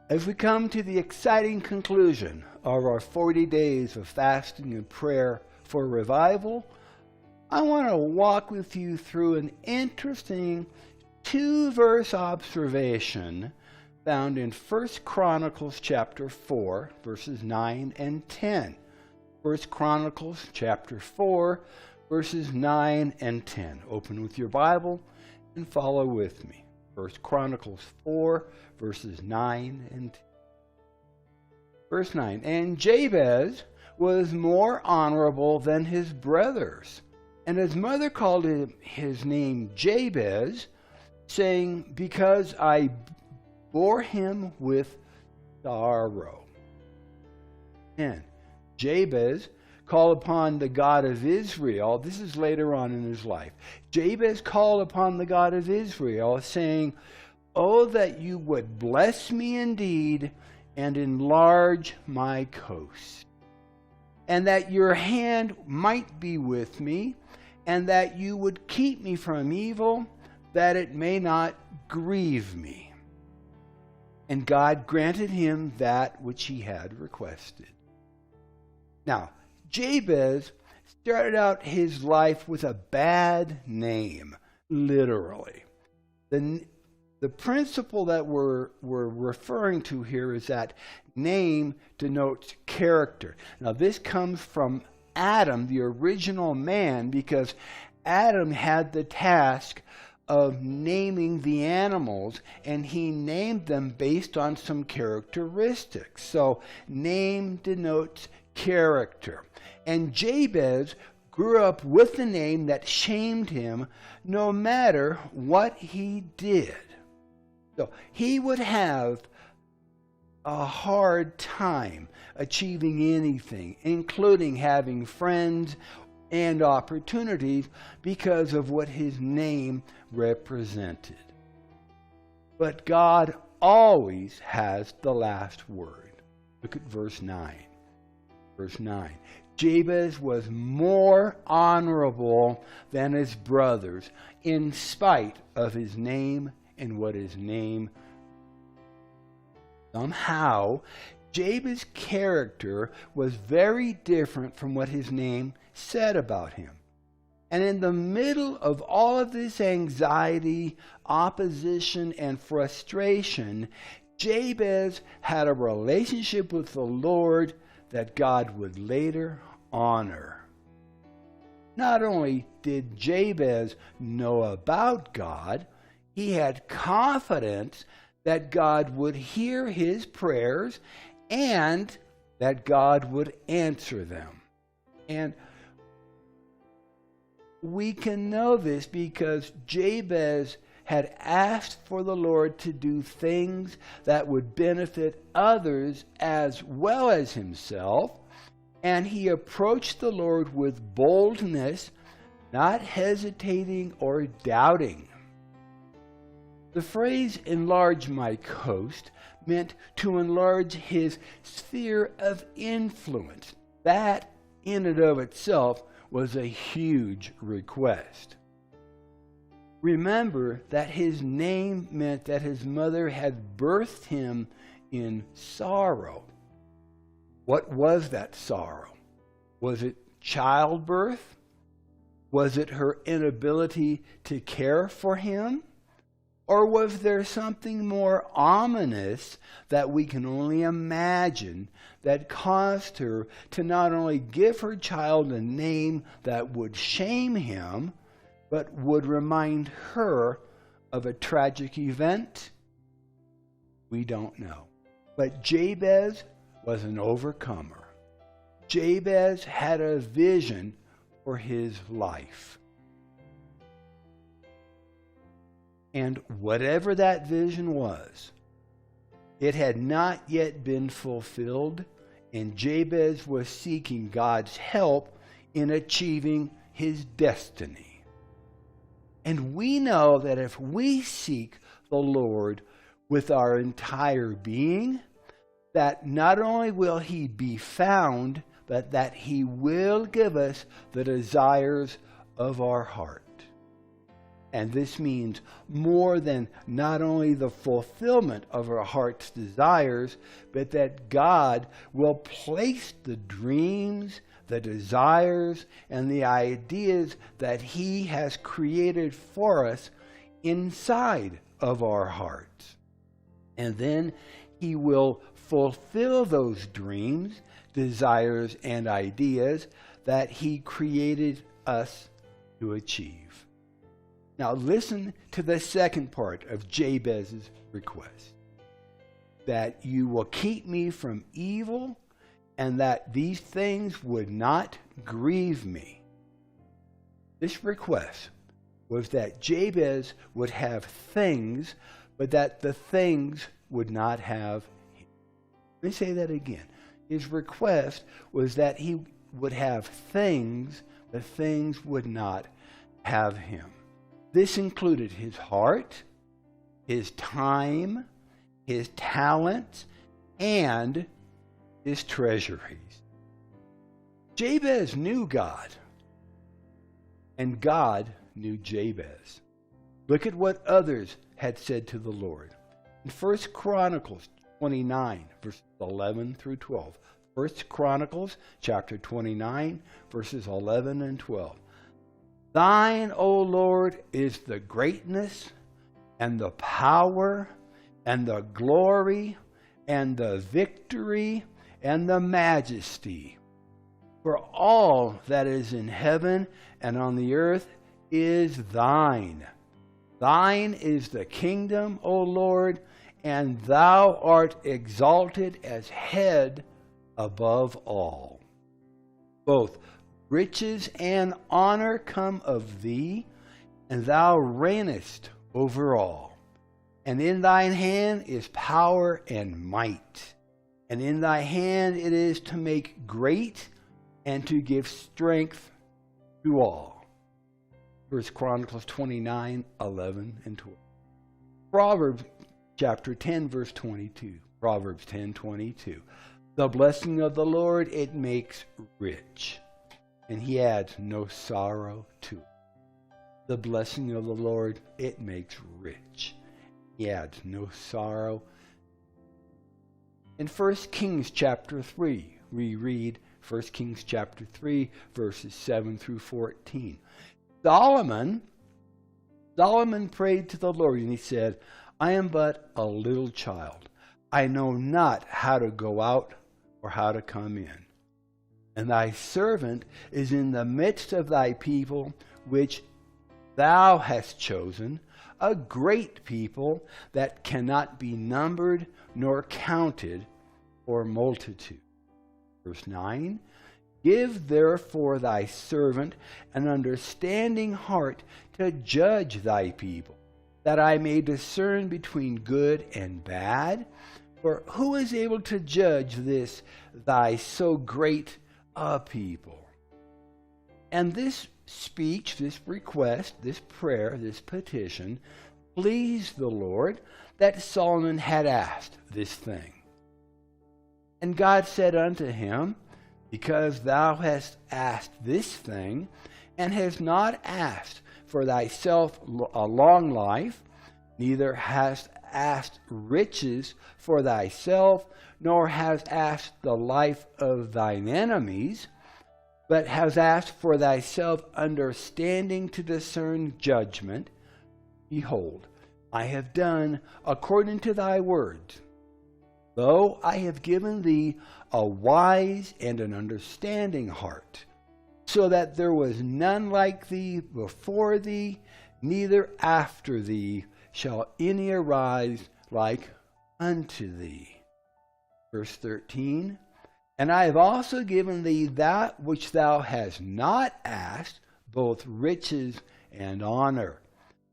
As we come to the exciting conclusion of our 40 days of fasting and prayer for revival, I want to walk with you through an interesting 2-verse observation found in 1 Chronicles chapter 4, verses 9 and 10. 1 Chronicles chapter 4, verses 9 and 10. Open with your Bible and follow with me. 1 Chronicles 4, verses 9 and 10. Verse 9, and Jabez was more honorable than his brothers, and his mother called him his name Jabez, saying, because I bore him with sorrow. And Jabez called upon the God of Israel. This is later on in his life. Jabez called upon the God of Israel, saying, oh, that you would bless me indeed and enlarge my coast, and that your hand might be with me, and that you would keep me from evil, that it may not grieve me. And God granted him that which he had requested. Now, Jabez started out his life with a bad name, literally. The principle that we're referring to here is that name denotes character. Now, this comes from Adam, the original man, because Adam had the task of naming the animals, and he named them based on some characteristics. So, name denotes character. And Jabez grew up with a name that shamed him no matter what he did. So he would have a hard time achieving anything, including having friends and opportunities, because of what his name represented. But God always has the last word. Look at verse 9. Verse 9. Jabez was more honorable than his brothers, in spite of his name and what his name. Somehow, Jabez's character was very different from what his name said about him. And in the middle of all of this anxiety, opposition, and frustration, Jabez had a relationship with the Lord that God would later honor. Not only did Jabez know about God, he had confidence that God would hear his prayers and that God would answer them. And we can know this because Jabez had asked for the Lord to do things that would benefit others as well as himself, and he approached the Lord with boldness, not hesitating or doubting. The phrase, enlarge my coast, meant to enlarge his sphere of influence. That, in and of itself, was a huge request. Remember that his name meant that his mother had birthed him in sorrow. What was that sorrow? Was it childbirth? Was it her inability to care for him? Or was there something more ominous that we can only imagine that caused her to not only give her child a name that would shame him, but would remind her of a tragic event? We don't know. But Jabez was an overcomer. Jabez had a vision for his life. And whatever that vision was, it had not yet been fulfilled, and Jabez was seeking God's help in achieving his destiny. And we know that if we seek the Lord with our entire being, that not only will he be found, but that he will give us the desires of our heart. And this means more than not only the fulfillment of our heart's desires, but that God will place the dreams, the desires, and the ideas that He has created for us inside of our hearts. And then He will fulfill those dreams, desires, and ideas that He created us to achieve. Now listen to the second part of Jabez's request. That you will keep me from evil, and that these things would not grieve me. This request was that Jabez would have things, but that the things would not have him. Let me say that again. His request was that he would have things, but things would not have him. This included his heart, his time, his talents, and his treasuries. Jabez knew God, and God knew Jabez. Look at what others had said to the Lord. In 1 Chronicles 29, verses 11 through 12. 1 Chronicles chapter 29, verses 11 and 12. Thine, O Lord, is the greatness and the power and the glory and the victory and the majesty. For all that is in heaven and on the earth is thine. Thine is the kingdom, O Lord, and thou art exalted as head above all. Both riches and honor come of thee, and thou reignest over all. And in thine hand is power and might. And in thy hand it is to make great and to give strength to all. 1 Chronicles 29, 11 and 12. Proverbs chapter 10, verse 22. Proverbs 10, 22. The blessing of the Lord, it makes rich, and He adds no sorrow to it. The blessing of the Lord, it makes rich. He adds no sorrow. In 1 Kings chapter 3, we read 1 Kings chapter 3, verses 7 through 14. Solomon prayed to the Lord, and he said, I am but a little child. I know not how to go out or how to come in. And thy servant is in the midst of thy people, which thou hast chosen, a great people that cannot be numbered nor counted for multitude. Verse 9, give therefore thy servant an understanding heart to judge thy people, that I may discern between good and bad. For who is able to judge this thy so great a people? And this speech, this request, this prayer, this petition pleased the Lord, that Solomon had asked this thing. And God said unto him, because thou hast asked this thing, and hast not asked for thyself a long life, neither hast asked riches for thyself, nor hast asked the life of thine enemies, but hast asked for thyself understanding to discern judgment. Behold, I have done according to thy words. Lo, I have given thee a wise and an understanding heart, so that there was none like thee before thee, neither after thee shall any arise like unto thee. Verse 13, and I have also given thee that which thou hast not asked, both riches and honor,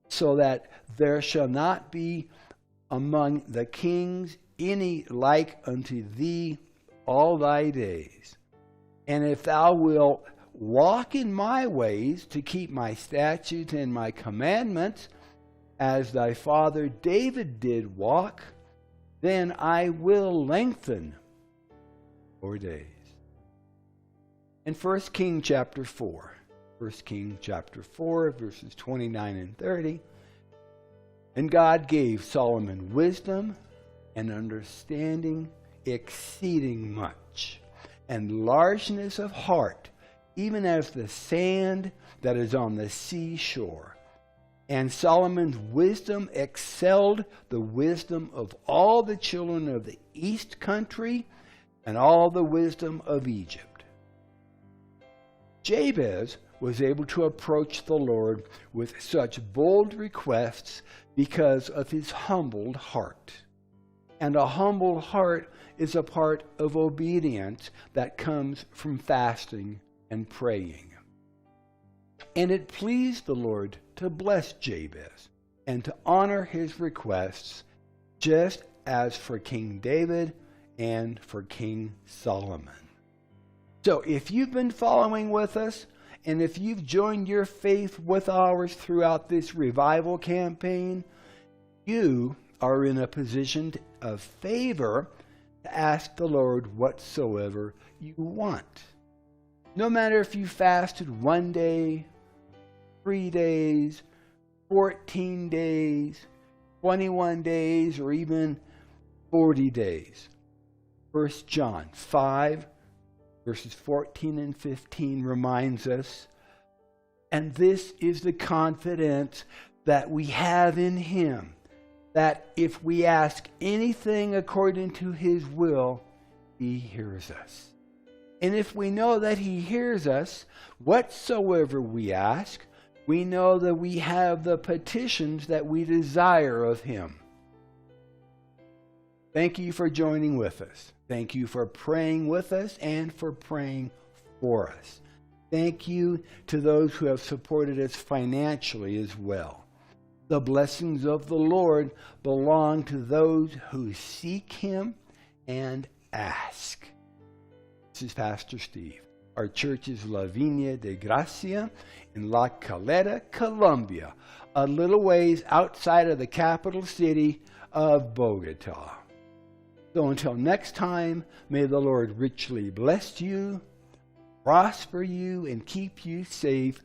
so that there shall not be among the kings any like unto thee all thy days. And if thou wilt walk in my ways to keep my statutes and my commandments, as thy father David did walk, then I will lengthen your days. In 1 Kings chapter 4, 1 Kings chapter 4, verses 29 and 30. And God gave Solomon wisdom and understanding exceeding much, and largeness of heart, even as the sand that is on the seashore. And Solomon's wisdom excelled the wisdom of all the children of the east country and all the wisdom of Egypt. Jabez was able to approach the Lord with such bold requests because of his humbled heart. And a humbled heart is a part of obedience that comes from fasting and praying. And it pleased the Lord to bless Jabez and to honor his requests, just as for King David and for King Solomon. So if you've been following with us, and if you've joined your faith with ours throughout this revival campaign, you are in a position of favor to ask the Lord whatsoever you want. No matter if you fasted 1 day, 3 days, 14 days, 21 days, or even 40 days. 1 John 5, verses 14 and 15 reminds us, and this is the confidence that we have in him, that if we ask anything according to his will, he hears us. And if we know that he hears us, whatsoever we ask, we know that we have the petitions that we desire of him. Thank you for joining with us. Thank you for praying with us and for praying for us. Thank you to those who have supported us financially as well. The blessings of the Lord belong to those who seek him and ask. This is Pastor Steve. Our church is La Viña de Gracia in La Calera, Colombia, a little ways outside of the capital city of Bogotá. So until next time, may the Lord richly bless you, prosper you, and keep you safe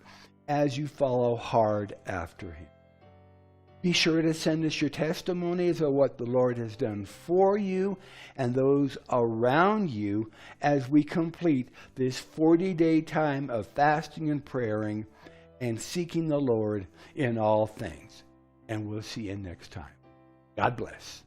as you follow hard after him. Be sure to send us your testimonies of what the Lord has done for you and those around you as we complete this 40-day time of fasting and praying and seeking the Lord in all things. And we'll see you next time. God bless.